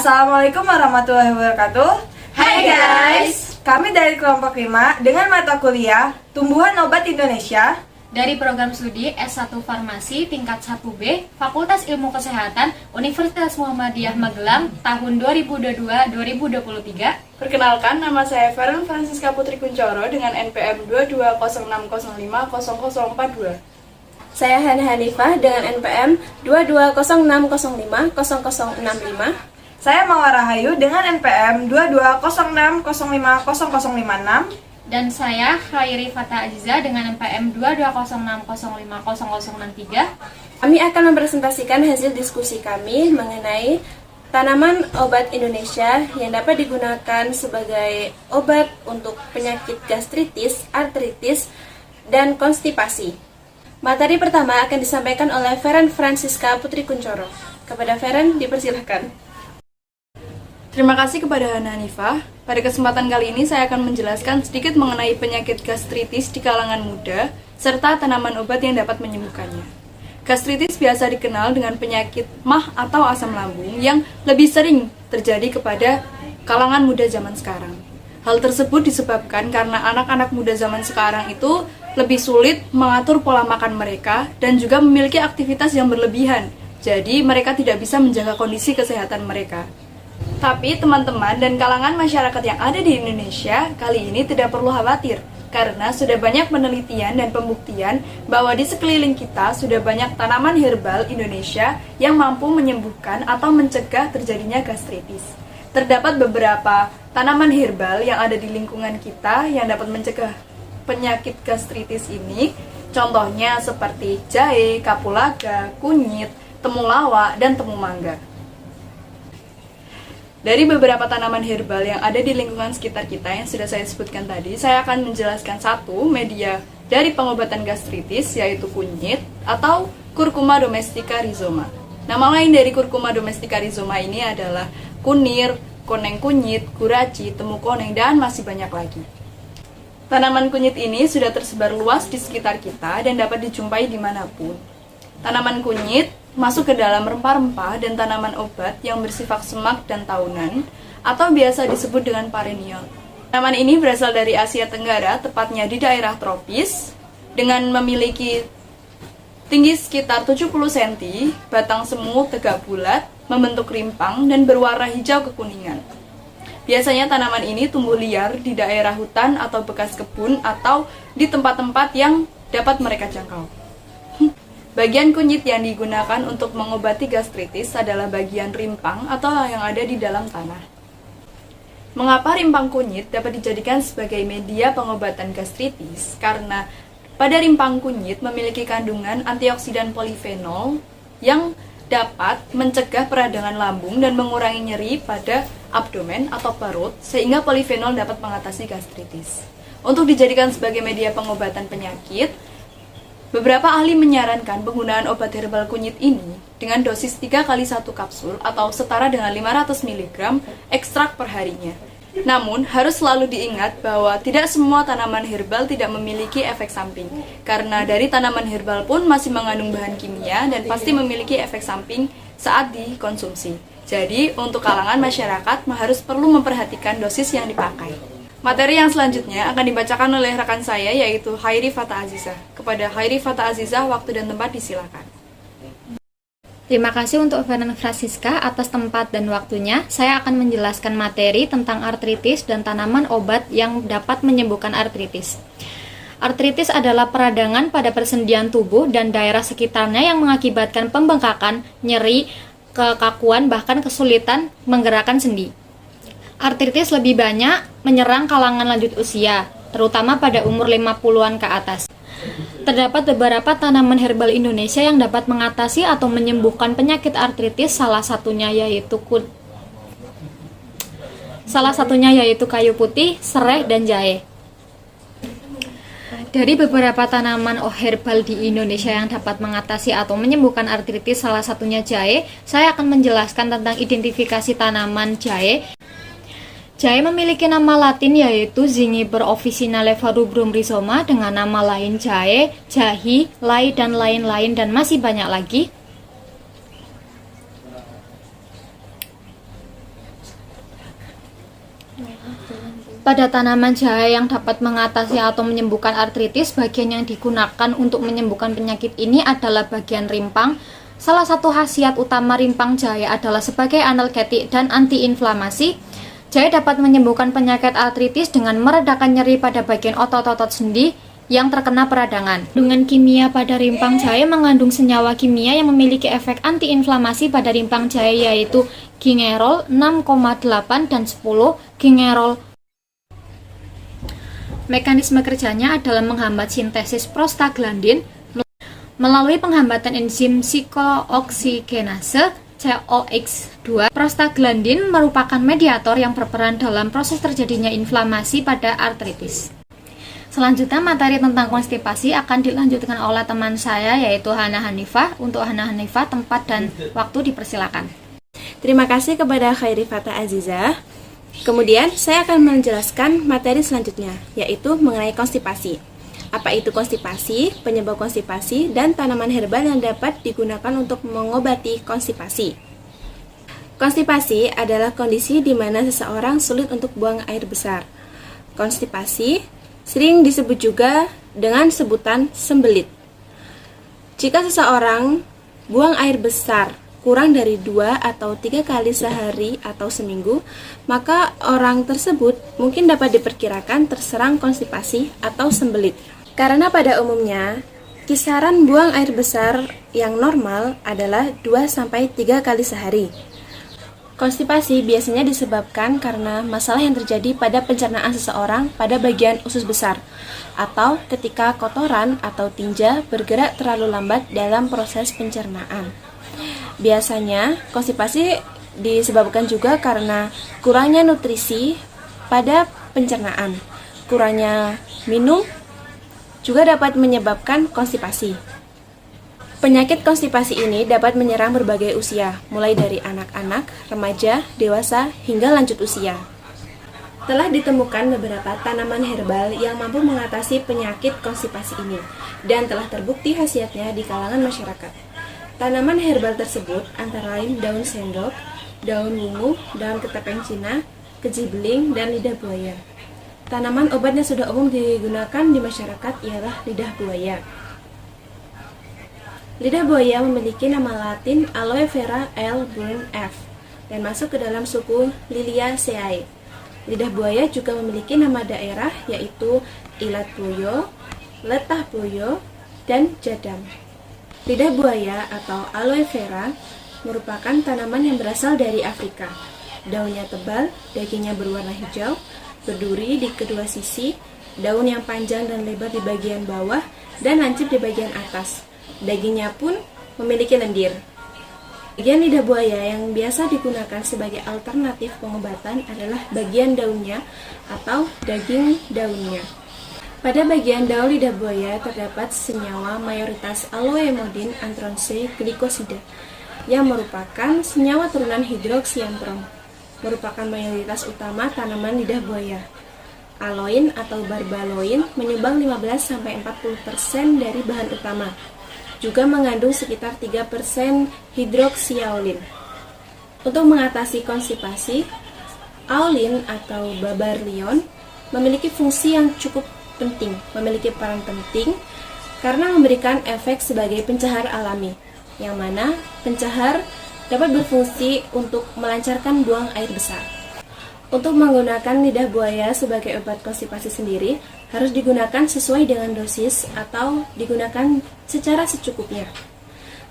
Assalamualaikum warahmatullahi wabarakatuh. Hai guys, Kami dari kelompok 5 dengan mata kuliah Tumbuhan Obat Indonesia dari program studi S1 Farmasi tingkat 1B Fakultas Ilmu Kesehatan Universitas Muhammadiyah Magelang tahun 2022-2023. Perkenalkan, nama saya Feren Francisca Putri Kuncoro dengan NPM 2206050042. Saya Hana Hanifah dengan NPM 2206050065. Saya Mawar Rahayu dengan NPM 2206050056. Dan saya Khairi Fata Aziza dengan NPM 2206050063. Kami akan mempresentasikan hasil diskusi kami mengenai tanaman obat Indonesia yang dapat digunakan sebagai obat untuk penyakit gastritis, artritis, dan konstipasi. Materi pertama akan disampaikan oleh Feren Francisca Putri Kuncoro. Kepada Feren, dipersilahkan. Terima kasih kepada Hana Hanifah. Pada kesempatan kali ini saya akan menjelaskan sedikit mengenai penyakit gastritis di kalangan muda, serta tanaman obat yang dapat menyembuhkannya. Gastritis biasa dikenal dengan penyakit MAH atau asam lambung yang lebih sering terjadi kepada kalangan muda zaman sekarang. Hal tersebut disebabkan karena anak-anak muda zaman sekarang itu lebih sulit mengatur pola makan mereka dan juga memiliki aktivitas yang berlebihan. Jadi mereka tidak bisa menjaga kondisi kesehatan mereka. Tapi teman-teman dan kalangan masyarakat yang ada di Indonesia kali ini tidak perlu khawatir, karena sudah banyak penelitian dan pembuktian bahwa di sekeliling kita sudah banyak tanaman herbal Indonesia yang mampu menyembuhkan atau mencegah terjadinya gastritis. Terdapat beberapa tanaman herbal yang ada di lingkungan kita yang dapat mencegah penyakit gastritis ini. Contohnya seperti jahe, kapulaga, kunyit, temulawak, dan temu mangga. Dari beberapa tanaman herbal yang ada di lingkungan sekitar kita yang sudah saya sebutkan tadi, saya akan menjelaskan satu media dari pengobatan gastritis, yaitu kunyit atau Curcuma domestica rhizoma. Nama lain dari Curcuma domestica rhizoma ini adalah kunir, koneng kunyit, guraci, temu koneng, dan masih banyak lagi. Tanaman kunyit ini sudah tersebar luas di sekitar kita dan dapat dijumpai dimanapun. Tanaman kunyit masuk ke dalam rempah-rempah dan tanaman obat yang bersifat semak dan taunan, atau biasa disebut dengan perennial. Tanaman ini berasal dari Asia Tenggara, tepatnya di daerah tropis, dengan memiliki tinggi sekitar 70 cm, batang semu tegak bulat, membentuk rimpang, dan berwarna hijau kekuningan. Biasanya tanaman ini tumbuh liar di daerah hutan atau bekas kebun atau di tempat-tempat yang dapat mereka jangkau. Bagian kunyit yang digunakan untuk mengobati gastritis adalah bagian rimpang atau yang ada di dalam tanah. Mengapa rimpang kunyit dapat dijadikan sebagai media pengobatan gastritis? Karena pada rimpang kunyit memiliki kandungan antioksidan polifenol yang dapat mencegah peradangan lambung dan mengurangi nyeri pada abdomen atau perut, sehingga polifenol dapat mengatasi gastritis. Untuk dijadikan sebagai media pengobatan penyakit, beberapa ahli menyarankan penggunaan obat herbal kunyit ini dengan dosis 3 kali 1 kapsul atau setara dengan 500 mg ekstrak per harinya. Namun, harus selalu diingat bahwa tidak semua tanaman herbal tidak memiliki efek samping, karena dari tanaman herbal pun masih mengandung bahan kimia dan pasti memiliki efek samping saat dikonsumsi. Jadi, untuk kalangan masyarakat harus perlu memperhatikan dosis yang dipakai. Materi yang selanjutnya akan dibacakan oleh rekan saya, yaitu Khairi Fata Aziza. Kepada Khairi Fata Aziza, waktu dan tempat disilakan. Terima kasih untuk Feren Francisca atas tempat dan waktunya. Saya akan menjelaskan materi tentang artritis dan tanaman obat yang dapat menyembuhkan artritis. Artritis adalah peradangan pada persendian tubuh dan daerah sekitarnya yang mengakibatkan pembengkakan, nyeri, kekakuan, bahkan kesulitan menggerakkan sendi. Artritis lebih banyak menyerang kalangan lanjut usia, terutama pada umur 50-an ke atas. Terdapat beberapa tanaman herbal Indonesia yang dapat mengatasi atau menyembuhkan penyakit artritis, salah satunya yaitu kayu putih, serai, dan jahe. Dari beberapa tanaman herbal di Indonesia yang dapat mengatasi atau menyembuhkan artritis, salah satunya jahe, saya akan menjelaskan tentang identifikasi tanaman jahe. Jahe memiliki nama latin yaitu Zingiber officinale Varubrum rhizoma dengan nama lain jahe, jahi, lai, dan lain-lain, dan masih banyak lagi. Pada tanaman jahe yang dapat mengatasi atau menyembuhkan artritis, bagian yang digunakan untuk menyembuhkan penyakit ini adalah bagian rimpang. Salah satu khasiat utama rimpang jahe adalah sebagai analgetik dan antiinflamasi. Jahe dapat menyembuhkan penyakit artritis dengan meredakan nyeri pada bagian otot-otot sendi yang terkena peradangan. Kandungan kimia pada rimpang jahe mengandung senyawa kimia yang memiliki efek antiinflamasi pada rimpang jahe, yaitu gingerol 6,8 dan 10 gingerol. Mekanisme kerjanya adalah menghambat sintesis prostaglandin melalui penghambatan enzim siklooksigenase COX-2. Prostaglandin merupakan mediator yang berperan dalam proses terjadinya inflamasi pada artritis. Selanjutnya, materi tentang konstipasi akan dilanjutkan oleh teman saya, yaitu Hana Hanifah. Untuk Hana Hanifah, tempat dan waktu dipersilakan. Terima kasih kepada Khairi Fata Aziza. Kemudian, saya akan menjelaskan materi selanjutnya, yaitu mengenai konstipasi. Apa itu konstipasi, penyebab konstipasi, dan tanaman herbal yang dapat digunakan untuk mengobati konstipasi. Konstipasi adalah kondisi di mana seseorang sulit untuk buang air besar. Konstipasi sering disebut juga dengan sebutan sembelit. Jika seseorang buang air besar kurang dari 2 atau 3 kali sehari atau seminggu, maka orang tersebut mungkin dapat diperkirakan terserang konstipasi atau sembelit. Karena pada umumnya, kisaran buang air besar yang normal adalah 2-3 kali sehari. Konstipasi biasanya disebabkan karena masalah yang terjadi pada pencernaan seseorang pada bagian usus besar, atau ketika kotoran atau tinja bergerak terlalu lambat dalam proses pencernaan. Biasanya, konstipasi disebabkan juga karena kurangnya nutrisi pada pencernaan. Kurangnya minum juga dapat menyebabkan konstipasi. Penyakit konstipasi ini dapat menyerang berbagai usia, mulai dari anak-anak, remaja, dewasa, hingga lanjut usia. Telah ditemukan beberapa tanaman herbal yang mampu mengatasi penyakit konstipasi ini, dan telah terbukti khasiatnya di kalangan masyarakat. Tanaman herbal tersebut antara lain daun sendok, daun wungu, daun ketepeng Cina, keji beling, dan lidah buaya. Tanaman obat yang sudah umum digunakan di masyarakat ialah lidah buaya. Lidah buaya memiliki nama latin Aloe vera L. Burn F. dan masuk ke dalam suku Liliaceae. Lidah buaya juga memiliki nama daerah yaitu Ilat Boyo, Letah Boyo, dan Jadam. Lidah buaya atau aloe vera merupakan tanaman yang berasal dari Afrika. Daunnya tebal, dagingnya berwarna hijau, berduri di kedua sisi, daun yang panjang dan lebar di bagian bawah, dan lancip di bagian atas. Dagingnya pun memiliki lendir. Bagian lidah buaya yang biasa digunakan sebagai alternatif pengobatan adalah bagian daunnya atau daging daunnya. Pada bagian daun lidah buaya terdapat senyawa mayoritas aloemodin anthrose glikosida yang merupakan senyawa turunan hidroksiantron, merupakan mayoritas utama tanaman lidah buaya. Aloin atau barbaloin menyumbang 15-40% dari bahan utama. Juga mengandung sekitar 3% hidroksiaulin. Untuk mengatasi konstipasi, aulin atau babarlion memiliki fungsi yang cukup penting, memiliki peran penting karena memberikan efek sebagai pencahar alami, yang mana pencahar dapat berfungsi untuk melancarkan buang air besar. Untuk menggunakan lidah buaya sebagai obat konstipasi sendiri, harus digunakan sesuai dengan dosis atau digunakan secara secukupnya.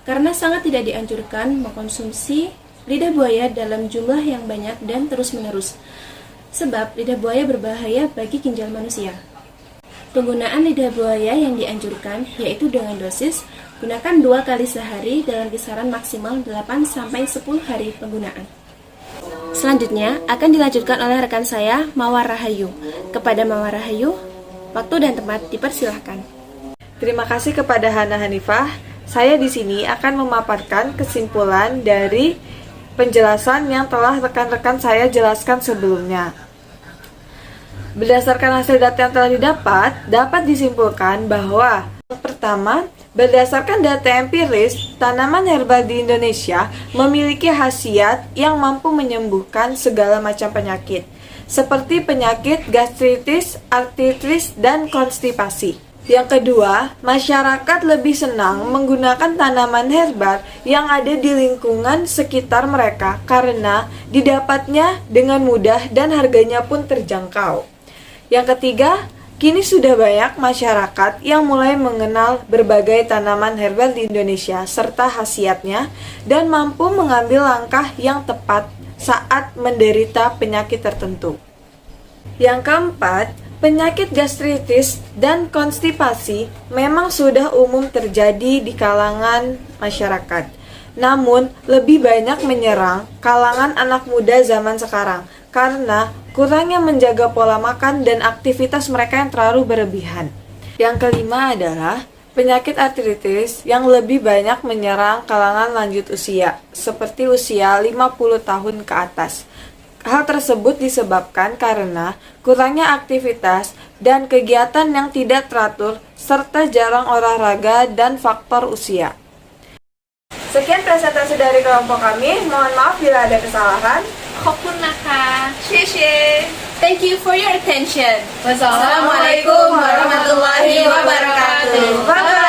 Karena sangat tidak dianjurkan mengkonsumsi lidah buaya dalam jumlah yang banyak dan terus-menerus, sebab lidah buaya berbahaya bagi ginjal manusia. Penggunaan lidah buaya yang dianjurkan yaitu dengan dosis gunakan 2 kali sehari dalam kisaran maksimal 8-10 hari penggunaan. Selanjutnya akan dilanjutkan oleh rekan saya, Mawar Rahayu. Kepada Mawar Rahayu, waktu dan tempat dipersilahkan. Terima kasih kepada Hana Hanifah. Saya di sini akan memaparkan kesimpulan dari penjelasan yang telah rekan-rekan saya jelaskan sebelumnya. Berdasarkan hasil data yang telah didapat, dapat disimpulkan bahwa pertama, berdasarkan data empiris, tanaman herbal di Indonesia memiliki khasiat yang mampu menyembuhkan segala macam penyakit. seperti penyakit gastritis, artritis, dan konstipasi. Yang kedua, masyarakat lebih senang menggunakan tanaman herbal yang ada di lingkungan sekitar mereka karena didapatnya dengan mudah dan harganya pun terjangkau. Yang ketiga, kini sudah banyak masyarakat yang mulai mengenal berbagai tanaman herbal di Indonesia serta khasiatnya dan mampu mengambil langkah yang tepat saat menderita penyakit tertentu. Yang keempat, penyakit gastritis dan konstipasi memang sudah umum terjadi di kalangan masyarakat. Namun, lebih banyak menyerang kalangan anak muda zaman sekarang karena kurangnya menjaga pola makan dan aktivitas mereka yang terlalu berlebihan. Yang kelima adalah penyakit artritis yang lebih banyak menyerang kalangan lanjut usia, seperti usia 50 tahun ke atas. Hal tersebut disebabkan karena kurangnya aktivitas dan kegiatan yang tidak teratur serta jarang olahraga dan faktor usia. Sekian presentasi dari kelompok kami. Mohon maaf bila ada kesalahan. Khokunaka. Thank you for your attention. Wassalamualaikum warahmatullahi wabarakatuh. Bye-bye.